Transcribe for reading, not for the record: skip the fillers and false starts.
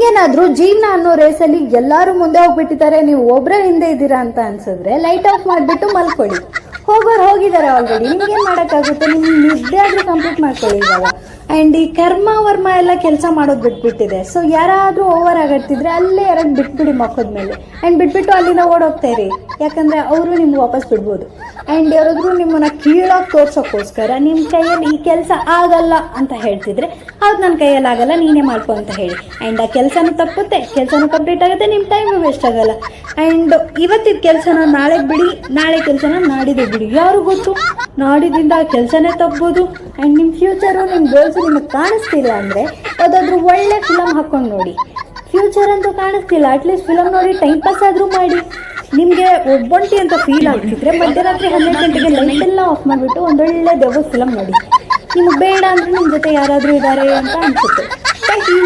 ನಿಮ್ಗೇನಾದ್ರೂ ಜೀವನ ಅನ್ನೋ ರೇಸಲ್ಲಿ ಎಲ್ಲರೂ ಮುಂದೆ ಹೋಗ್ಬಿಟ್ಟಿದ್ದಾರೆ, ನೀವು ಒಬ್ಬರೇ ಹಿಂದೆ ಇದ್ದೀರಾ ಅಂತ ಅನ್ಸಿದ್ರೆ ಲೈಟ್ ಆಫ್ ಮಾಡಿಬಿಟ್ಟು ಮಲ್ಕೊಳ್ಳಿ. ಹೋಗೋರು ಹೋಗಿದ್ದಾರೆ ಆಲ್ರೆಡಿ, ನಿಮ್ಗೇನು ಮಾಡೋಕ್ಕಾಗುತ್ತೆ? ನಿಮ್ಗೆ ನಿದ್ದೆ ಆದರೂ ಕಂಪ್ಲೀಟ್ ಮಾಡ್ಕೊಳ್ಳಿ ಇವಾಗ. ಆ್ಯಂಡ್ ಈ ಕರ್ಮ ವರ್ಮ ಎಲ್ಲ ಕೆಲಸ ಮಾಡೋದು ಬಿಟ್ಬಿಟ್ಟಿದೆ. ಸೊ ಯಾರಾದರೂ ಓವರ್ ಆಗಿರ್ತಿದ್ರೆ ಅಲ್ಲೇ ಎರಡು ಬಿಟ್ಬಿಡಿ ಮಕ್ಕದ ಮೇಲೆ, ಆ್ಯಂಡ್ ಬಿಟ್ಬಿಟ್ಟು ಅಲ್ಲಿಂದ ಓಡೋಗ್ತಾ ಇರಿ. ಯಾಕಂದರೆ ಅವರು ನಿಮ್ಗೆ ವಾಪಸ್ ಬಿಡ್ಬೋದು. ಆ್ಯಂಡ್ ಯಾರಾದರೂ ನಿಮ್ಮನ್ನು ಕೀಳಾಗಿ ತೋರ್ಸೋಕ್ಕೋಸ್ಕರ ನಿಮ್ಮ ಕೈಯಲ್ಲಿ ಈ ಕೆಲಸ ಆಗಲ್ಲ ಅಂತ ಹೇಳ್ತಿದ್ರೆ ಹೌದು ನನ್ನ ಕೈಯಲ್ಲಿ ಆಗಲ್ಲ ನೀನೇ ಮಾಡ್ಕೊ ಅಂತ ಹೇಳಿ. ಆ್ಯಂಡ್ ಆ ಕೆಲಸನೂ ತಪ್ಪುತ್ತೆ, ಕೆಲಸನೂ ಕಂಪ್ಲೀಟ್ ಆಗುತ್ತೆ, ನಿಮ್ಮ ಟೈಮು ವೇಸ್ಟ್ ಆಗಲ್ಲ. ಆ್ಯಂಡ್ ಇವತ್ತಿನ ಕೆಲಸನ ನಾಳೆ ಬಿಡಿ, ನಾಳೆ ಕೆಲಸನ ನಾಡಿದ್ದು ಬಿಡಿ. ಯಾರು ಗೊತ್ತು, ನಾಡಿದಿಂದ ಆ ಕೆಲಸನೇ ತಪ್ಬೋದು. ಆ್ಯಂಡ್ ನಿಮ್ಮ ಫ್ಯೂಚರು ನಿಮ್ಮ ಗೋಲ್ಸು ನಿಮಗೆ ಕಾಣಿಸ್ತಿಲ್ಲ ಅಂದರೆ ಯಾವುದಾದ್ರೂ ಒಳ್ಳೆ ಫಿಲಮ್ ಹಾಕ್ಕೊಂಡು ನೋಡಿ. ಫ್ಯೂಚರ್ ಅಂತೂ ಕಾಣಿಸ್ತಿಲ್ಲ, ಅಟ್ಲೀಸ್ಟ್ ಫಿಲಮ್ ನೋಡಿ ಟೈಮ್ ಪಾಸ್ ಆದರೂ ಮಾಡಿ. ನಿಮಗೆ ಒಬ್ಬಂಟಿ ಅಂತ ಫೀಲ್ ಆಗ್ತಿದ್ರೆ ಮಧ್ಯರಾತ್ರಿ 12 ಗಂಟೆಗೆ ಲೈಟೆಲ್ಲ ಆಫ್ ಮಾಡಿಬಿಟ್ಟು ಒಂದೊಳ್ಳೆ ದೆವ್ವದ ಫಿಲಮ್ ನೋಡಿ. ನಿಮಗೆ ಬೇಡ ಅಂದರೆ ನಿಮ್ಮ ಜೊತೆ ಯಾರಾದರೂ ಇದ್ದಾರೆ ಅಂತ ಅನಿಸುತ್ತೆ. Thank you.